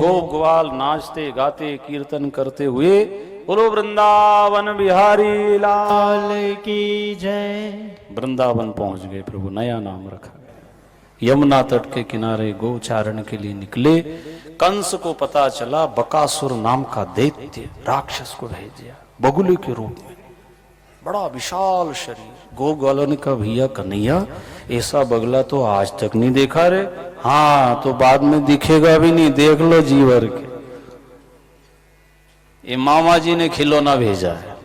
गोप ग्वाल नाचते गाते कीर्तन करते हुए बोलो वृंदावन बिहारी लाल की जय। वृंदावन पहुंच गए। प्रभु नया नाम रखा गया। यमुना तट के किनारे गोचारण के लिए निकले। कंस को पता चला बकासुर नाम का दैत्य राक्षस को भेज दिया बगुले के रूप में, बड़ा विशाल शरीर। गोप ग्वालों ने कहा भैया कन्हैया ऐसा बगला तो आज तक नहीं देखा रे। हाँ तो बाद में दिखेगा भी नहीं, देख लो जी भर के। ये मामा जी ने खिलौना भेजा है।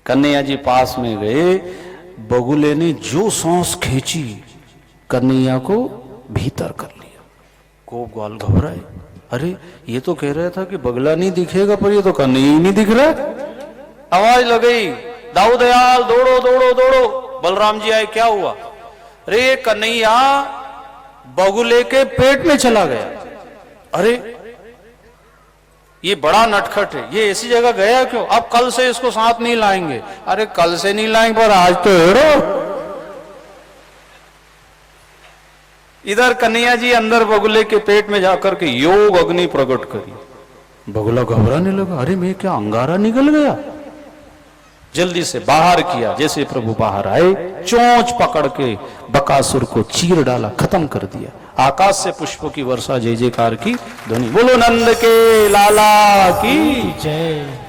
कन्हैया जी पास में गए, बगुले ने जो सांस खींची कन्हैया को भीतर कर लिया। गोप ग्वाल घबराए, अरे ये तो कह रहा था कि बगला नहीं दिखेगा, पर ये तो कन्हैया ही नहीं दिख रहा। आवाज लगी, दाऊ दयाल दौड़ो दौड़ो दौड़ो। बलराम जी आए, क्या हुआ? अरे कन्हैया बगुले के पेट में चला गया। अरे ये बड़ा नटखट है, ये ऐसी जगह गया क्यों? अब कल से इसको साथ नहीं लाएंगे। अरे कल से नहीं लाएंगे पर आज तो हेरो। इधर कन्हैया जी अंदर बगुले के पेट में जाकर के योग अग्नि प्रकट करी। बगुला घबराने लगा, अरे मैं क्या अंगारा निकल गया? जल्दी से बाहर किया। जैसे प्रभु बाहर आए, चोंच पकड़ के बकासुर को चीर डाला, खत्म कर दिया। आकाश से पुष्पों की वर्षा, जय जयकार की ध्वनि। बोलो नंद के लाला की जय।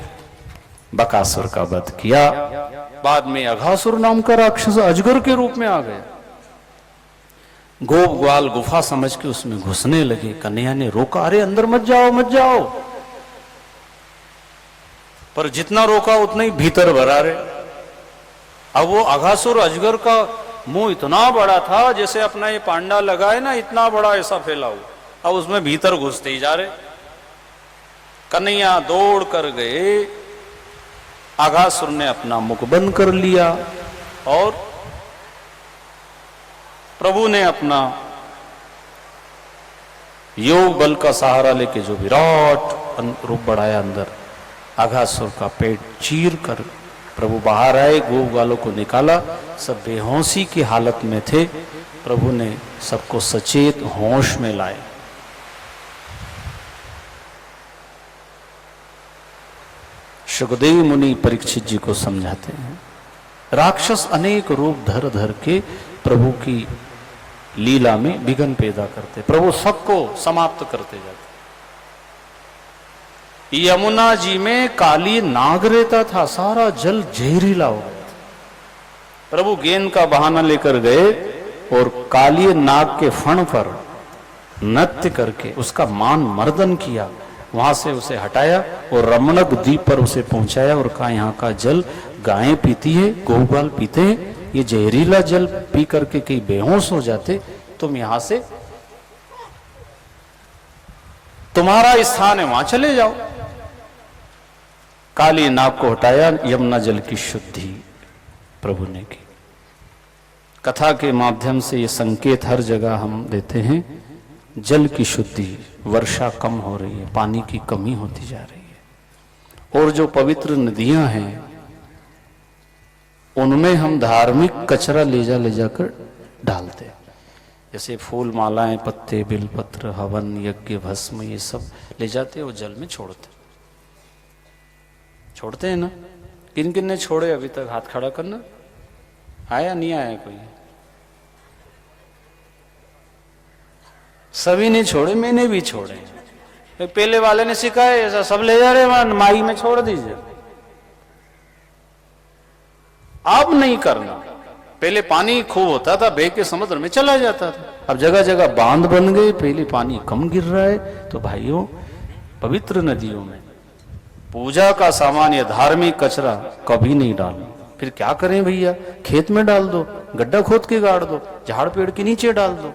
बकासुर का वध किया। बाद में अघासुर नाम का राक्षस अजगर के रूप में आ गया। गोप ग्वाल गुफा समझ के उसमें घुसने लगे। कन्हैया ने रोका, अरे अंदर मत जाओ मत जाओ। पर जितना रोका उतना ही भीतर भरा रहे। अब वो अघासुर अजगर का मुंह इतना बड़ा था, जैसे अपना ये पांडा लगा है ना, इतना बड़ा ऐसा फैला हुआ। अब उसमें भीतर घुसते ही जा रहे। कन्हैया दौड़ कर गए, अघासुर ने अपना मुख बंद कर लिया और प्रभु ने अपना योग बल का सहारा लेके जो विराट रूप बढ़ाया, अंदर अघासुर का पेट चीर कर प्रभु बाहर आए। गोप ग्वालों को निकाला, सब बेहोशी की हालत में थे। प्रभु ने सबको सचेत होश में लाए। सुखदेव मुनि परीक्षित जी को समझाते हैं, राक्षस अनेक रूप धर धर के प्रभु की लीला में विघ्न पैदा करते, प्रभु सबको समाप्त करते जाते। यमुना जी में काली नाग रहता था, सारा जल जहरीला हो गया। प्रभु गेंद का बहाना लेकर गए और काली नाग के फण पर नृत्य करके उसका मान मर्दन किया। वहां से उसे हटाया और रमणक द्वीप पर उसे पहुंचाया और कहा यहाँ का जल गायें पीती है, गोपाल पीते हैं, ये जहरीला जल पी करके कहीं बेहोश हो जाते, तुम यहां से, तुम्हारा स्थान है वहां चले जाओ। काली नाग को हटाया, यमुना जल की शुद्धि प्रभु ने की। कथा के माध्यम से ये संकेत हर जगह हम देते हैं, जल की शुद्धि। वर्षा कम हो रही है, पानी की कमी होती जा रही है, और जो पवित्र नदियां हैं उनमें हम धार्मिक कचरा ले जाकर डालते हैं। जैसे फूल मालाएं, पत्ते, बिलपत्र, हवन, यज्ञ, भस्म, ये सब ले जाते वो जल में छोड़ते हैं ना। किन किन ने छोड़े अभी तक? हाथ खड़ा करना। आया नहीं आया कोई? सभी ने छोड़े, मैंने भी छोड़े। पहले वाले ने सिखाया ऐसा, सब ले जा रहे माई में छोड़ दीजिए। अब नहीं करना। पहले पानी खूब होता था, बह के समुद्र में चला जाता था। अब जगह जगह बांध बन गए, पहले पानी कम गिर रहा है। तो भाइयों, पवित्र नदियों में पूजा का सामान या धार्मिक कचरा कभी नहीं डालना। फिर क्या करें भैया? खेत में डाल दो, गड्ढा खोद के गाड़ दो, झाड़ पेड़ के नीचे डाल दो।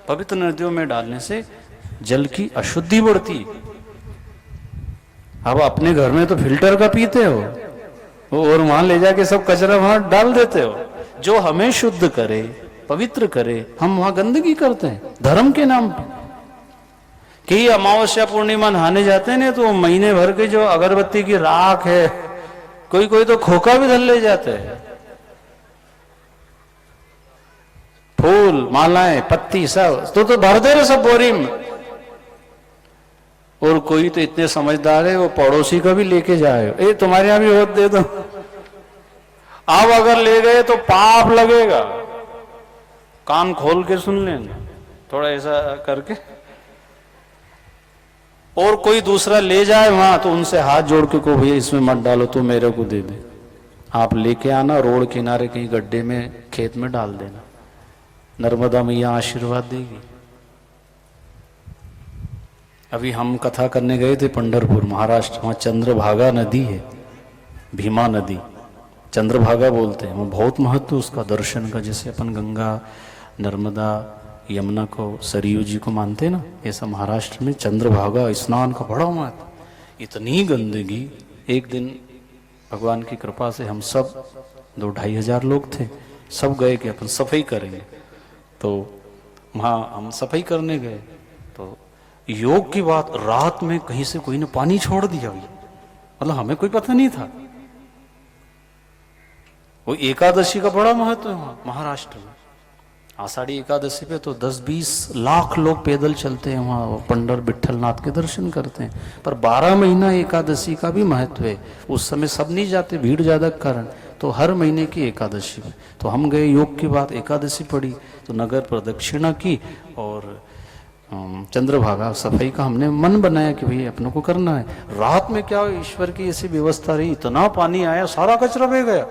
पवित्र नदियों में डालने से जल की अशुद्धि बढ़ती। अब अपने घर में तो फिल्टर का पीते हो, और वहां ले जाके सब कचरा वहां डाल देते हो। जो हमें शुद्ध करे, पवित्र करे, हम वहां गंदगी करते हैं धर्म के नाम पे। कि अमावस्या पूर्णिमा नहाने जाते हैं ना, तो महीने भर के जो अगरबत्ती की राख है, कोई तो खोखा भी धर ले जाते हैं। फूल मालाएं पत्ती सब तो भर दे रहे सब बोरी में। और कोई तो इतने समझदार है वो पड़ोसी का भी लेके जाए, ए तुम्हारे यहां भी वोट दे दो। अब अगर ले गए तो पाप लगेगा। कान खोल के सुन लेना थोड़ा ऐसा करके। और कोई दूसरा ले जाए वहां तो उनसे हाथ जोड़ के को भैया इसमें मत डालो, तो मेरे को दे दे। आप लेके आना, रोड किनारे कहीं गड्ढे में खेत में डाल देना, नर्मदा मैया आशीर्वाद देगी। अभी हम कथा करने गए थे पंढरपुर महाराष्ट्र, वहां चंद्रभागा नदी है, भीमा नदी चंद्रभागा बोलते हैं। वो बहुत महत्व उसका दर्शन का, जैसे अपन गंगा नर्मदा यमुना को सरयू जी को मानते हैं ना, ऐसा महाराष्ट्र में चंद्रभागा स्नान का बड़ा महत्व। इतनी गंदगी, एक दिन भगवान की कृपा से हम सब 2-2.5 हजार लोग थे, सब गए कि अपन सफाई करेंगे। तो वहाँ हम सफाई करने गए तो योग की बात, रात में कहीं से कोई ने पानी छोड़ दिया भैया, मतलब हमें कोई पता नहीं था। वो एकादशी का बड़ा महत्व है वहाँ महाराष्ट्र में। आषाढ़ी एकादशी पे तो 10-20 लाख लोग पैदल चलते हैं वहाँ, पंडर विट्ठलनाथ के दर्शन करते हैं। पर 12 महीना एकादशी का भी महत्व है। उस समय सब नहीं जाते, भीड़ ज्यादा के कारण, तो हर महीने की एकादशी में तो हम गए, योग की बात, एकादशी पड़ी तो नगर प्रदक्षिणा की और चंद्रभागा सफाई का हमने मन बनाया कि भाई अपनों को करना है। रात में क्या ईश्वर की ऐसी व्यवस्था रही, इतना पानी आया सारा कचरा बह गया।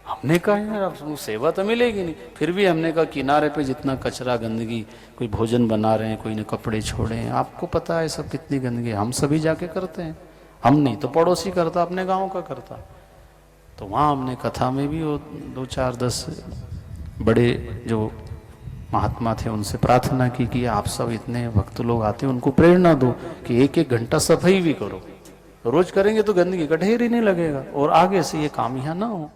हमने कहा यार अब सेवा तो मिलेगी नहीं, फिर भी हमने कहा किनारे पे जितना कचरा गंदगी, कोई भोजन बना रहे हैं, कोई ने कपड़े छोड़े हैं, आपको पता है सब कितनी गंदगी, हम सभी जाके करते हैं। हम नहीं तो पड़ोसी करता, अपने गांव का करता। तो वहाँ हमने कथा में भी वो 2-4-10 बड़े जो महात्मा थे उनसे प्रार्थना की कि आप सब इतने भक्त लोग आते हैं, उनको प्रेरणा दो कि 1-1 घंटा सफाई भी करो। रोज करेंगे तो गंदगी का ढेर ही नहीं लगेगा और आगे से ये काम यहाँ ना हो।